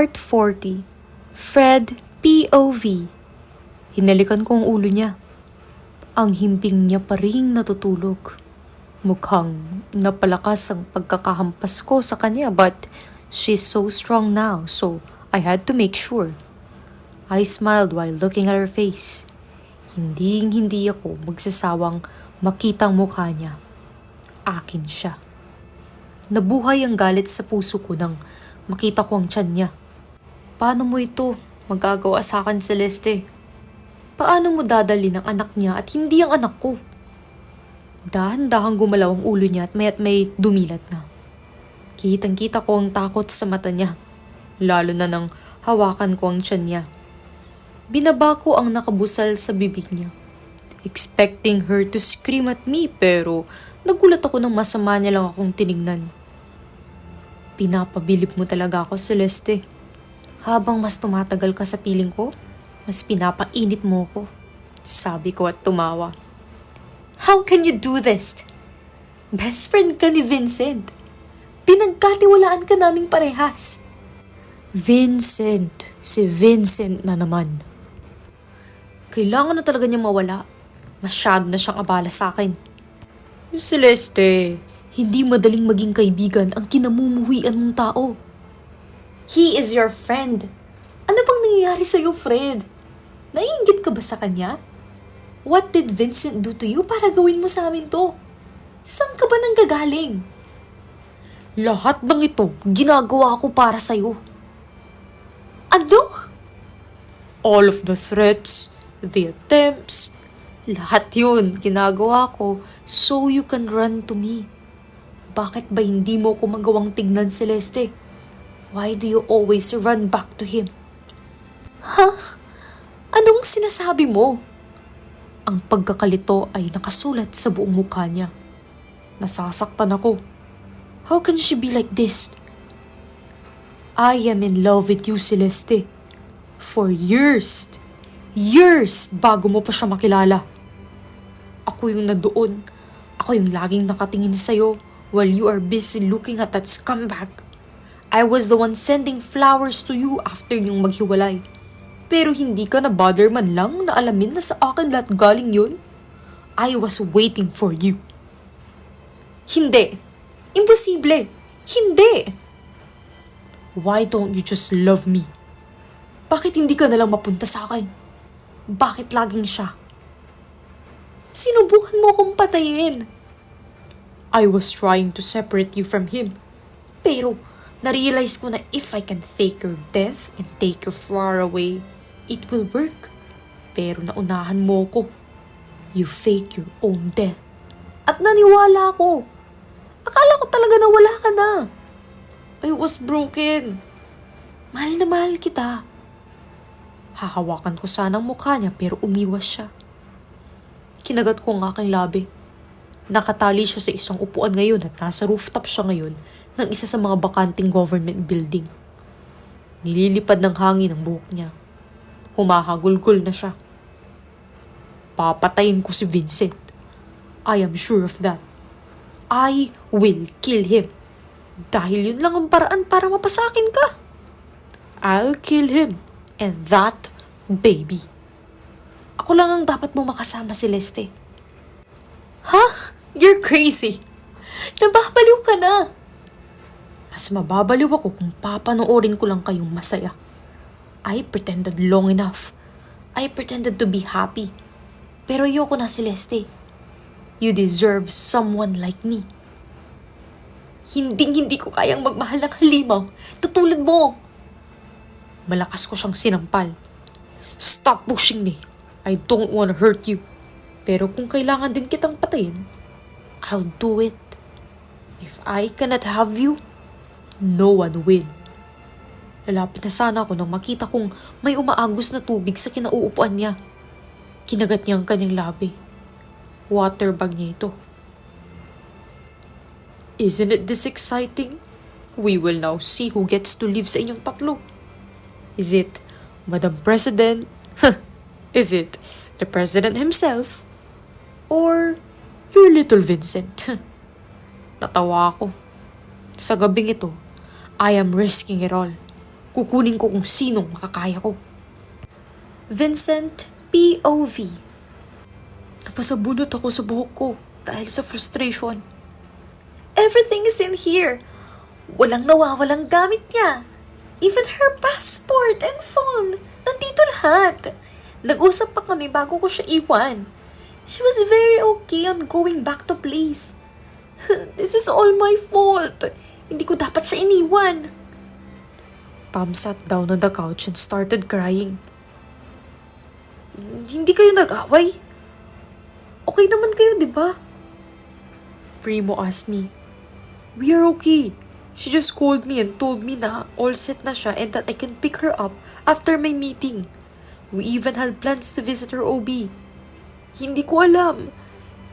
Part 40. Fred POV. Hinalikan ko ang ulo niya. Ang himping niya pa ring natutulog. Mukhang napalakas ang pagkakahampas ko sa kanya but she's so strong now so I had to make sure. I smiled while looking at her face. Hindi ako magsasawang makitang mukha niya. Akin siya. Nabuhay ang galit sa puso ko nang makita ko ang tiyan niya. Paano mo ito magagawa sa akin, Celeste? Paano mo dadali ng anak niya at hindi ang anak ko? Dahan-dahang gumalaw ang ulo niya at may dumilat na. Kitang-kita ko ang takot sa mata niya, lalo na nang hawakan ko ang tiyan niya. Binaba ko ang nakabusal sa bibig niya, expecting her to scream at me pero nagulat ako nang masama niya lang akong tinignan. Pinapabilib mo talaga ako, Celeste. Habang mas tumatagal ka sa piling ko, mas pinapainit mo ko. Sabi ko at tumawa. How can you do this? Best friend ka ni Vincent. Pinagkatiwalaan ka naming parehas. Vincent. Si Vincent na naman. Kailangan na talaga niya mawala. Masyado na siyang abala sa akin. Celeste, hindi madaling maging kaibigan ang kinamumuhian mong tao. He is your friend. Ano bang nangyayari sa'yo, Fred? Naiinggit ka ba sa kanya? What did Vincent do to you para gawin mo sa amin to? Saan ka ba nanggagaling? Lahat ng ito, ginagawa ko para sa'yo. Ano? All of the threats, the attempts, lahat yun ginagawa ko so you can run to me. Bakit ba hindi mo ko magawang tignan, Celeste? Why do you always run back to him? Ha? Anong sinasabi mo? Ang pagkakalito ay nakasulat sa buong mukha niya. Nasasaktan ako. How can she be like this? I am in love with you, Celeste. For years. Years bago mo pa siya makilala. Ako yung nandoon. Ako yung laging nakatingin sa'yo while you are busy looking at that scumbag. I was the one sending flowers to you after niyong maghiwalay. Pero hindi ka na bother man lang na alamin na sa akin lahat galing yun. I was waiting for you. Hindi. Imposible. Hindi. Why don't you just love me? Bakit hindi ka nalang mapunta sa akin? Bakit laging siya? Sinubukan mo akong patayin. I was trying to separate you from him. Pero na-realize ko na if I can fake your death and take you far away, it will work. Pero naunahan mo ko. You fake your own death. At naniwala ako. Akala ko talaga na wala ka na. I was broken. Mahal na mahal kita. Hahawakan ko sana ang mukha niya pero umiwas siya. Kinagat ko ang aking labi. Nakatali siya sa isang upuan ngayon at nasa rooftop siya ngayon ng isa sa mga bakanting government building. Nililipad ng hangin ang buhok niya. Humahagulgol na siya. Papatayin ko si Vincent. I am sure of that. I will kill him. Dahil yun lang ang paraan para mapasakin ka. I'll kill him. And that baby. Ako lang ang dapat mo makasama, Celeste. Ha? You're crazy. Nababaliw ka na. Mas mababaliw ako kung papanoorin ko lang kayong masaya. I pretended long enough. I pretended to be happy. Pero ayoko na, Celeste. You deserve someone like me. Hindi ko kayang magmahal ng halimaw. Tutulad mo. Malakas ko siyang sinampal. Stop pushing me. I don't want to hurt you. Pero kung kailangan din kitang patayin, I'll do it. If I cannot have you, no one will. Lalapit na sana ako nang makita kong may umaagos na tubig sa kinauupuan niya. Kinagat niya ang kanyang labi. Waterbag niya ito. Isn't it this exciting? We will now see who gets to live sa inyong tatlo. Is it Madam President? Is it the President himself? Or your little Vincent? Natawa ako. Sa gabing ito, I am risking it all. Kukunin ko kung sinong makakaya ko. Vincent, POV. Napasabunot ako sa buhok ko dahil sa frustration. Everything is in here. Walang nawawalang gamit niya. Even her passport and phone. Nandito lahat. Nag-usap pa kami bago ko siya iwan. She was very okay on going back to place. This is all my fault. Hindi ko dapat siya iniwan. Pam sat down on the couch and started crying. Hindi kayo nag-away? Okay naman kayo, di ba? Primo asked me. We are okay. She just called me and told me na all set na siya and that I can pick her up after my meeting. We even had plans to visit her OB. Hindi ko alam.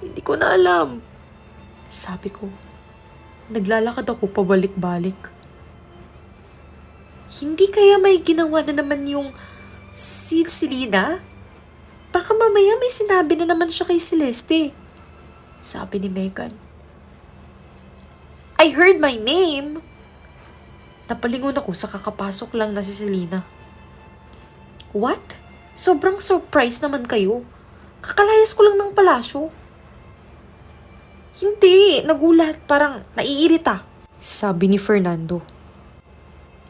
Hindi ko na alam. Sabi ko. Naglalakad ako pabalik-balik. Hindi kaya may ginawa na naman yung si Selena? Baka mamaya may sinabi na naman siya kay Celeste. Sabi ni Megan. I heard my name. Napalingon ako sa kakapasok lang na si Selena. What? Sobrang surprise naman kayo. Kakalayas ko lang ng palasyo. Hindi, nagulat, parang naiirita. Sabi ni Fernando.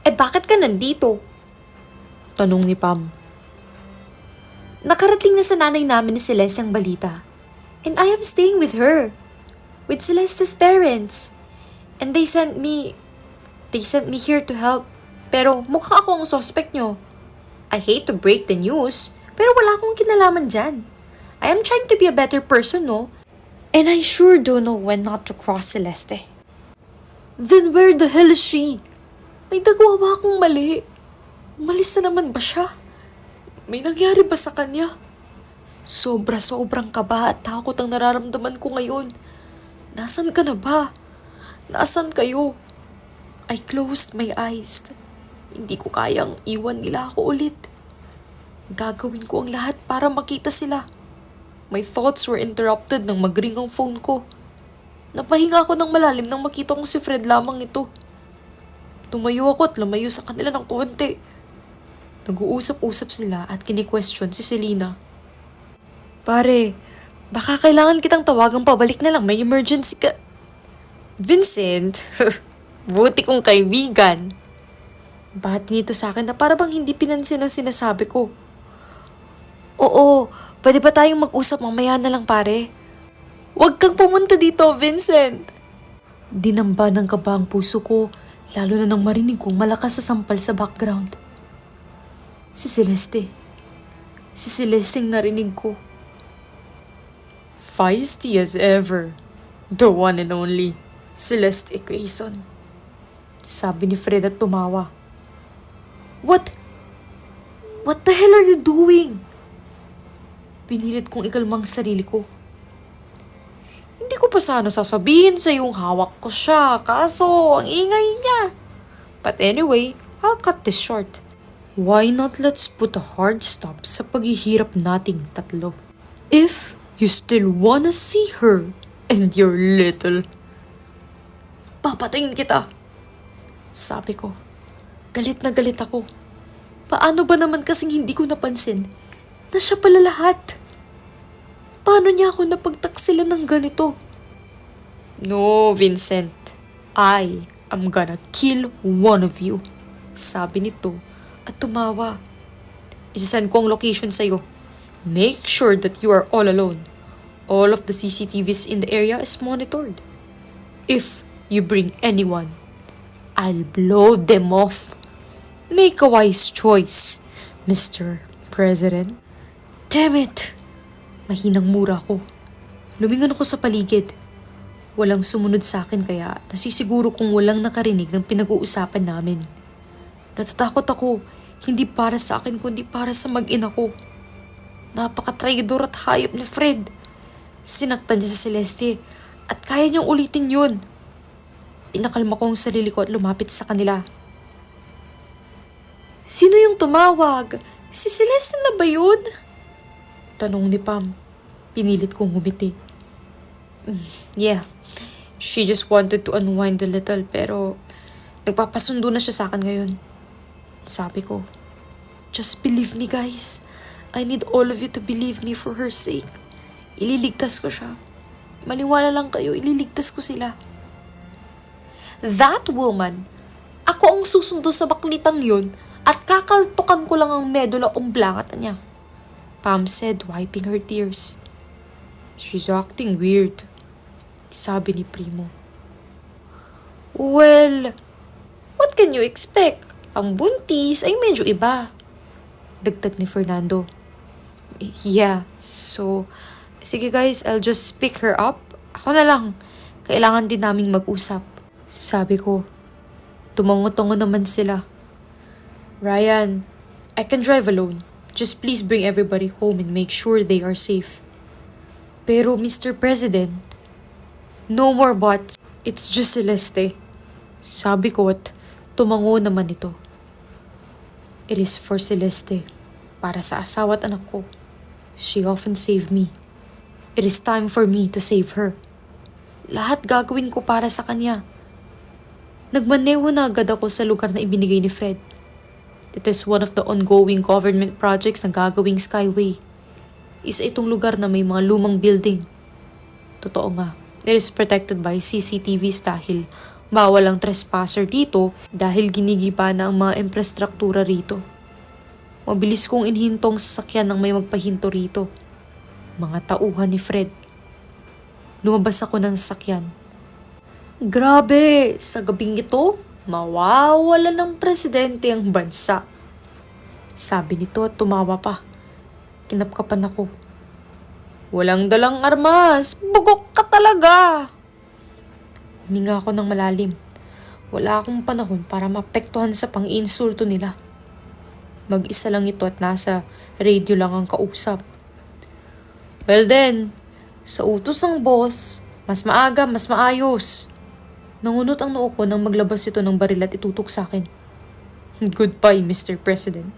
Eh bakit ka nandito? Tanong ni Pam. Nakarating na sa nanay namin ni Celeste ang balita. And I am staying with her. With Celeste's parents. And they sent me here to help. Pero mukha ako ang suspect nyo. I hate to break the news, pero wala akong kinalaman dyan. I am trying to be a better person, no? And I sure don't know when not to cross Celeste. Then where the hell is she? May nagawa ba akong mali? Umalis na naman ba siya? May nangyari ba sa kanya? Sobrang kaba at takot ang nararamdaman ko ngayon. Nasaan ka na ba? Nasaan kayo? I closed my eyes. Hindi ko kayang iwan nila ako ulit. Gagawin ko ang lahat para makita sila. My thoughts were interrupted nang magring ang phone ko. Napahinga ako ng malalim nang makita kong si Fred lamang ito. Tumayo ako at lumayo sa kanila ng konti. Nag-uusap-usap sila at kini-question si Selena. Pare, baka kailangan kitang tawagang pabalik na lang. May emergency ka. Vincent, buti kong kaibigan. Bakit nito sa akin na para bang hindi pinansin ang sinasabi ko? Oo, pwede ba tayong mag-usap mamaya na lang pare? Huwag kang pumunta dito, Vincent. Dinamba ng kaba ang puso ko, lalo na nang marinig kong malakas sa sampal sa background. Si Celeste. Si Celeste ang narinig ko. Feisty as ever. The one and only Celeste Grayson. Sabi ni Fred at tumawa. What the hell are you doing? Pinilit kong ikalmang sarili ko. Hindi ko pa sana sasabihin sa yung hawak ko siya, kaso ang ingay niya. But anyway, I'll cut this short. Why not let's put a hard stop sa paghihirap nating tatlo? If you still wanna see her and your little... Papatayin kita. Sabi ko. Galit na galit ako. Paano ba naman kasing hindi ko napansin na siya pala lahat? Paano niya ako napagtaksilan ng ganito? No, Vincent. I am gonna kill one of you. Sabi nito at tumawa. Isasend ko ang location sa'yo. Make sure that you are all alone. All of the CCTVs in the area is monitored. If you bring anyone, I'll blow them off. Make a wise choice, Mr. President. Damn it! Mahinang mura ko. Lumingon ako sa paligid. Walang sumunod sa akin kaya nasisiguro kong walang nakarinig ng pinag-uusapan namin. Natatakot ako, hindi para sa akin kundi para sa mag-ina ko. Napaka-traidor at hayop ni Fred. Sinaktan niya sa Celeste at kaya niyang ulitin yun. Pinakalma ko ang sarili ko at lumapit sa kanila. Sino yung tumawag? Si Celeste na ba yun? Tanong ni Pam. Pinilit kong humiti. Yeah, she just wanted to unwind a little pero nagpapasundo na siya sa akin ngayon. Sabi ko, just believe me guys. I need all of you to believe me for her sake. Ililigtas ko siya. Maniwala lang kayo, ililigtas ko sila. That woman, ako ang susundo sa baklitang yun at kakaltukan ko lang ang medula oblongata niya. Pam said, wiping her tears. She's acting weird, sabi ni Primo. Well, what can you expect? Ang buntis ay medyo iba. Dagdag ni Fernando. Yeah, so, sige guys, I'll just pick her up. Ako na lang. Kailangan din naming mag-usap. Sabi ko, tumango-tango naman sila. Ryan, I can drive alone. Just please bring everybody home and make sure they are safe. Pero Mr. President, no more buts. It's just Celeste. Sabi ko at tumango naman ito. It is for Celeste. Para sa asawa at anak ko. She often saved me. It is time for me to save her. Lahat gagawin ko para sa kanya. Nagmaneho na agad ako sa lugar na ibinigay ni Fred. It is one of the ongoing government projects na gagawing Skyway. Isa itong lugar na may mga lumang building. Totoo nga, it is protected by CCTVs dahil bawal ang trespasser dito dahil ginigiba na ang mga infrastruktura rito. Mabilis kong inhintong sasakyan nang may magpahinto rito. Mga tauhan ni Fred. Lumabas ako ng sasakyan. Grabe, sa gabing ito, mawawala ng presidente ang bansa. Sabi nito at tumawa pa. Kinapkapan ako. Walang dalang armas, bugok ka talaga. Huminga ako ng malalim. Wala akong panahon para mapektuhan sa pang-insulto nila. Mag-isa lang ito at nasa radio lang ang kausap. Well then, sa utos ng boss, mas maaga, mas maayos. Nangunot ang noo ko nang maglabas ito ng baril at itutok sa akin. Goodbye, Mr. President.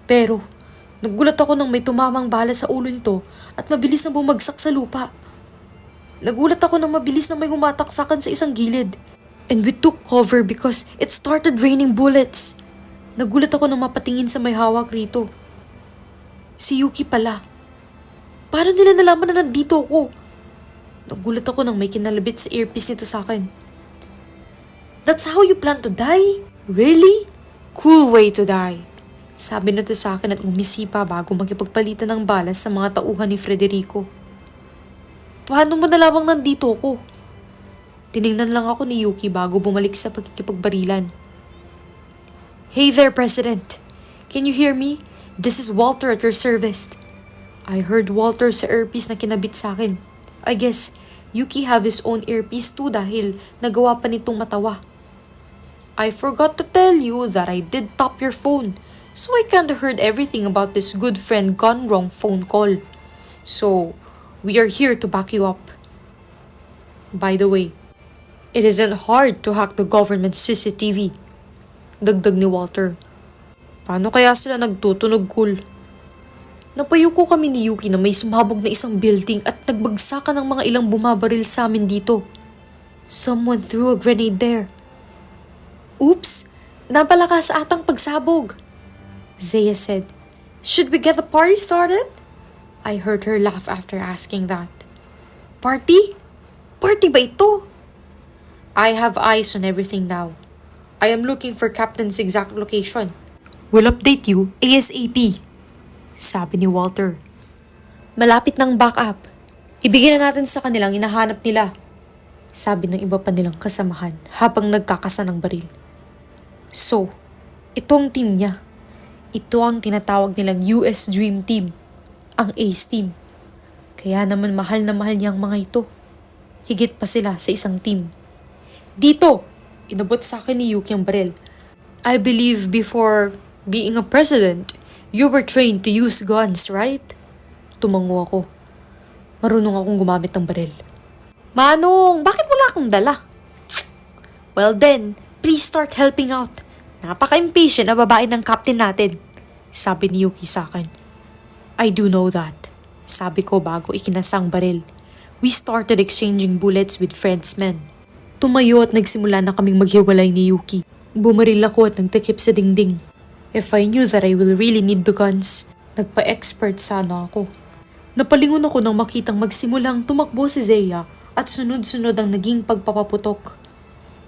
Pero, nagulat ako nang may tumamang bala sa ulo nito at mabilis na bumagsak sa lupa. Nagulat ako nang mabilis na may humatak sa akin sa isang gilid. And we took cover because it started raining bullets. Nagulat ako nang mapatingin sa may hawak rito. Si Yuki pala. Paano nila nalaman na nandito ako? Nagulat ako nang may kinalabit sa earpiece nito sa akin. That's how you plan to die? Really? Cool way to die. Sabi nito sa akin at ngumisipa bago makipagpalitan ng balas sa mga tauhan ni Federico. Paano mo nalamang nandito ako? Tiningnan lang ako ni Yuki bago bumalik sa pagkikipagbarilan. Hey there, President. Can you hear me? This is Walter at your service. I heard Walter sa earpiece na kinabit sa akin. I guess Yuki have his own earpiece too dahil nagawa pa nitong matawa. I forgot to tell you that I did tap your phone, so I kinda heard everything about this good friend gone wrong phone call. So, we are here to back you up. By the way, it isn't hard to hack the government's CCTV. Dagdag ni Walter. Paano kaya sila nagtutunog cool? Napayuko kami ni Yuki na may sumabog na isang building at nagbagsakan ng mga ilang bumabaril sa amin dito. Someone threw a grenade there. Oops! Napalakas atang pagsabog. Zaya said, Should we get the party started? I heard her laugh after asking that. Party? Party ba ito? I have eyes on everything now. I am looking for Captain's exact location. We'll update you ASAP, sabi ni Walter. Malapit ng backup. Ibigay na natin sa kanilang hinahanap nila, sabi ng iba pa nilang kasamahan habang nagkakasa ng baril. So, ito ang team niya. Ito ang tinatawag nilang US Dream Team, ang Ace Team. Kaya naman mahal na mahal niya ang mga ito. Higit pa sila sa isang team. Dito! Inabot sa akin ni Yuki ang baril. I believe before being a president, you were trained to use guns, right? Tumango ako. Marunong akong gumamit ng baril. Manong, bakit wala akong dala? Well then, please start helping out. Napaka-impatient na babae ng captain natin, sabi ni Yuki sa akin. I do know that, sabi ko bago ikinasang baril. We started exchanging bullets with Fred's men. Tumayo at nagsimula na kaming maghiwalay ni Yuki. Bumaril ako at nagtakip sa dingding. If I knew that I will really need the guns, nagpa-expert sana ako. Napalingon ako nang makitang magsimulang tumakbo si Zea at sunod-sunod ang naging pagpapaputok.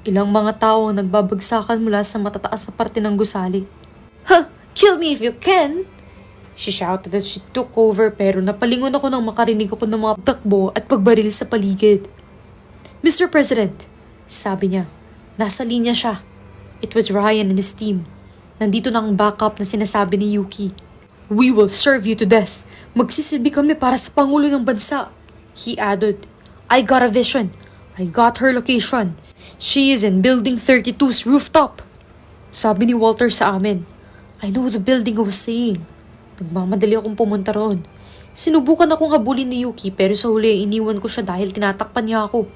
Ilang mga tao ang nagbabagsakan mula sa matataas sa parte ng gusali. "Huh! Kill me if you can!" She shouted as she took over pero napalingon ako nang makarinig ako ng mga takbo at pagbaril sa paligid. "Mr. President," sabi niya. Nasa linya siya. It was Ryan and his team. Nandito na ang backup na sinasabi ni Yuki. "We will serve you to death. Magsisilbi kami para sa Pangulo ng Bansa," he added. "I got a vision. I got her location. She is in Building 32's rooftop," sabi ni Walter sa amin. I know the building I was saying. Nagmamadali akong pumunta roon. Sinubukan akong habulin ni Yuki pero sa huli iniwan ko siya dahil tinatakpan niya ako.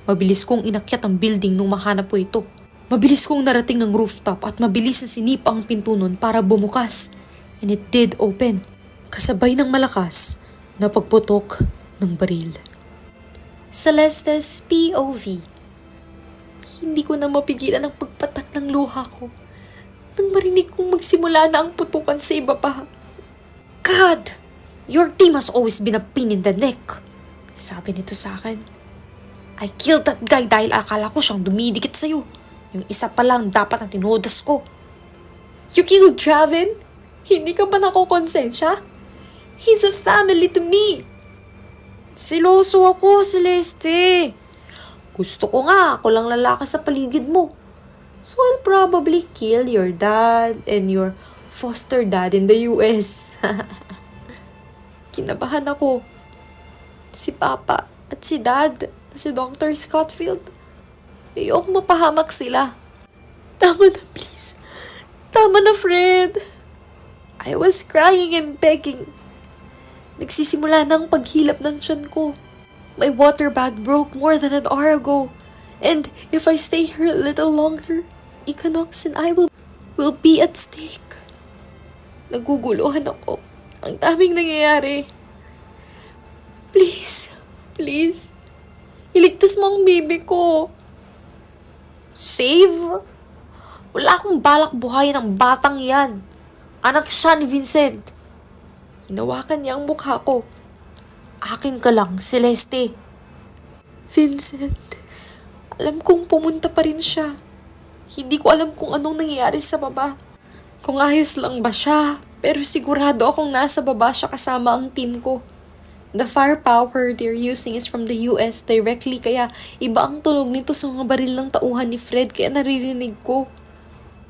Mabilis kong inakyat ang building nung mahanap ko ito. Mabilis kong narating ang rooftop at mabilis na sinipa ang pinto nun para bumukas. And it did open. Kasabay ng malakas na pagputok ng baril. Celeste's POV. Hindi ko na mapigilan ang pagpatak ng luha ko nang marinig kong magsimula na ang putukan sa iba pa. "God, your team has always been a pain in the neck," sabi nito sa akin. "I killed that guy dahil akala ko siyang dumidikit sa'yo. Yung isa pa lang dapat ang tinudas ko." "You killed Traven? Hindi ka ba nakukonsensya? He's a family to me." "Siloso ako, Celeste. Gusto ko nga ako lang lalaki sa paligid mo. So I'll probably kill your dad and your foster dad in the US. Kinabahan ako. Si Papa at si Dad, si Dr. Scottfield. Ayoko mapahamak sila. Tama na, please. Tama na, Fred." I was crying and begging. Nagsisimula na ang paghilap ng tiyan ko. My water bag broke more than an hour ago. And if I stay here a little longer, Equinox and I will be at stake. Naguguluhan ako. Ang daming nangyayari. Please, please, iligtas mo ang baby ko. Save? Wala akong balak buhayin ang batang yan. Anak siya ni Vincent. Hinawakan niya ang mukha ko. "Akin ka lang, Celeste." "Vincent, alam kong pumunta pa rin siya. Hindi ko alam kung anong nangyayari sa baba. Kung ayos lang ba siya, pero sigurado akong nasa baba siya kasama ang team ko. The firepower they're using is from the US directly kaya iba ang tunog nito sa mga baril ng tauhan ni Fred kaya naririnig ko."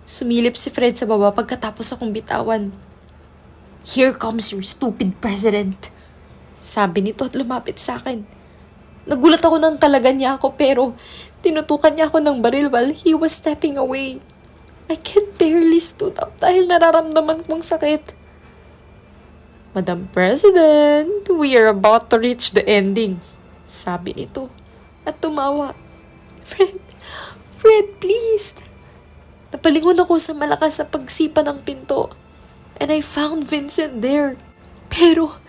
Sumilip si Fred sa baba pagkatapos akong bitawan. "Here comes your stupid president," sabi nito at lumapit sa akin. Nagulat ako nang talaga niya ako pero tinutukan niya ako ng baril while he was stepping away. I can barely stood up dahil nararamdaman kong sakit. "Madam President, we are about to reach the ending," sabi nito at tumawa. Fred, please." Napalingon ako sa malakas sa pagsipa ng pinto. And I found Vincent there. Pero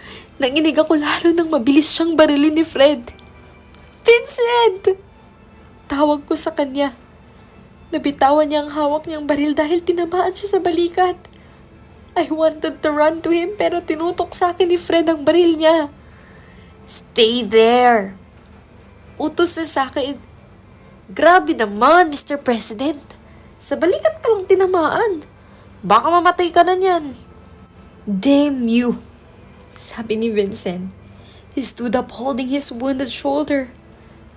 nanginig ako lalo nang mabilis siyang barilin ni Fred. "Vincent!" Tawag ko sa kanya. Nabitawan niya ang hawak niyang baril dahil tinamaan siya sa balikat. I wanted to run to him pero tinutok sa akin ni Fred ang baril niya. "Stay there!" Utos na sa akin. Grabe naman, Mr. President. Sa balikat ka lang tinamaan. Baka mamatay ka na niyan. "Damn you," sabi ni Vincent. He stood up holding his wounded shoulder.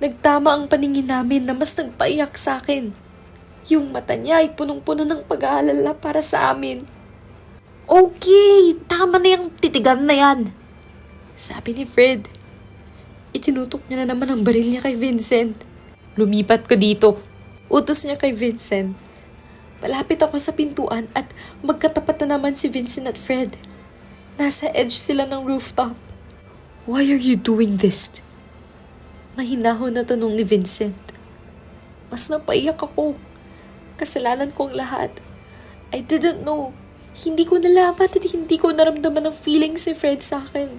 Nagtama ang paningin namin na mas nagpaiyak sa akin. Yung mata niya ay punong-puno ng pag-aalala para sa amin. "Okay, tama na yung titigan na yan," sabi ni Fred. Itinutok niya na naman ang baril niya kay Vincent. "Lumipat ka dito," utos niya kay Vincent. Malapit ako sa pintuan at magkatapat na naman si Vincent at Fred. Nasa edge sila ng rooftop. "Why are you doing this?" Mahinahon na tanong ni Vincent. Mas napaiyak ako. Kasalanan ko ang lahat. I didn't know. Hindi ko nalaman at hindi ko naramdaman ang feelings ni Fred sa akin.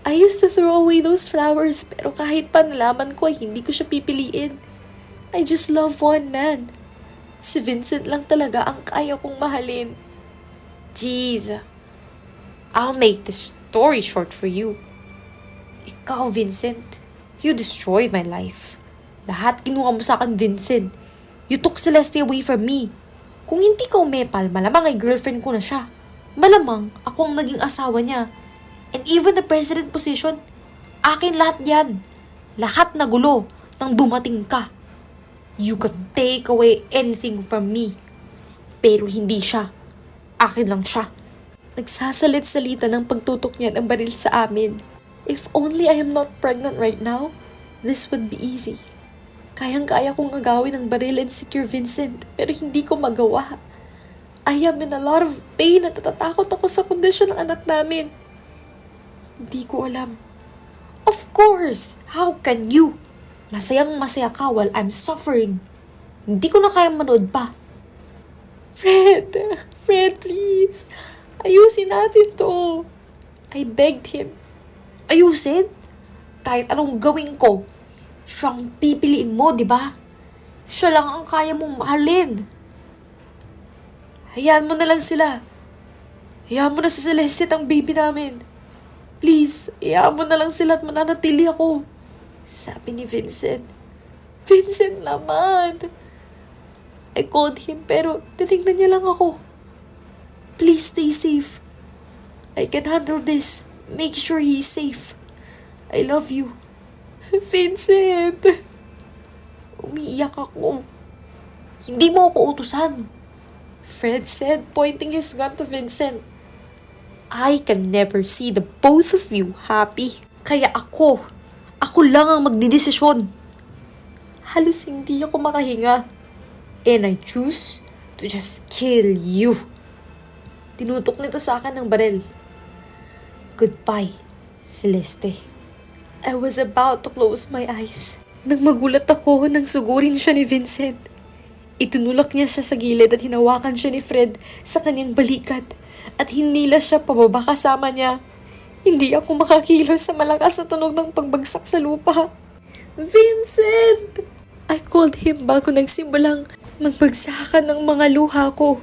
I used to throw away those flowers pero kahit pa nalaman ko ay hindi ko siya pipiliin. I just love one man. Si Vincent lang talaga ang kaya kong mahalin. Jeez, I'll make the story short for you. Ikaw, Vincent, you destroyed my life. Lahat kinuha mo sa akin, Vincent. You took Celeste away from me. Kung hindi ka umepal, malamang ay girlfriend ko na siya. Malamang ako ang naging asawa niya. And even the president position, akin lahat yan. Lahat na gulo nang dumating ka. You can take away anything from me. Pero hindi siya. Akin lang siya. Nagsasalit-salita ng pagtutok niya ng baril sa amin. If only I am not pregnant right now, this would be easy. Kayang-kaya kong agawin ng baril and secure Vincent, pero hindi ko magawa. I am in a lot of pain at natatakot ako sa kondisyon ng anak namin. Hindi ko alam. Of course! How can you? Masayang-masaya ka while I'm suffering. Hindi ko na kayang manood pa. Fred, please. Ayusin natin to. I begged him. Ayusin? Kahit anong gawin ko, siyang pipiliin mo, di ba? Siya lang ang kaya mong mahalin. Hayaan mo na lang sila. Hayaan mo na si Celeste at ang baby namin. Please, hayaan mo na lang sila at mananatili ako. Sabi ni Vincent. Vincent naman. I called him pero titignan niya lang ako. Please stay safe. I can handle this. Make sure he's safe. I love you. Vincent! Umiiyak ako. Hindi mo ako utusan. Fred said, pointing his gun to Vincent. I can never see the both of you happy. Kaya ako lang ang magdidesisyon. Halos hindi ako makahinga. And I choose to just kill you. Tinutok nito sa akin ng baril. Goodbye, Celeste. I was about to close my eyes. Nang magulat ako nang sugurin siya ni Vincent. Itunulak niya siya sa gilid at hinawakan siya ni Fred sa kanyang balikat at hinila siya pababa kasama niya. Hindi ako makakilos sa malakas na tunog ng pagbagsak sa lupa. Vincent! I called him bago nagsimulang magbagsakan ng mga luha ko.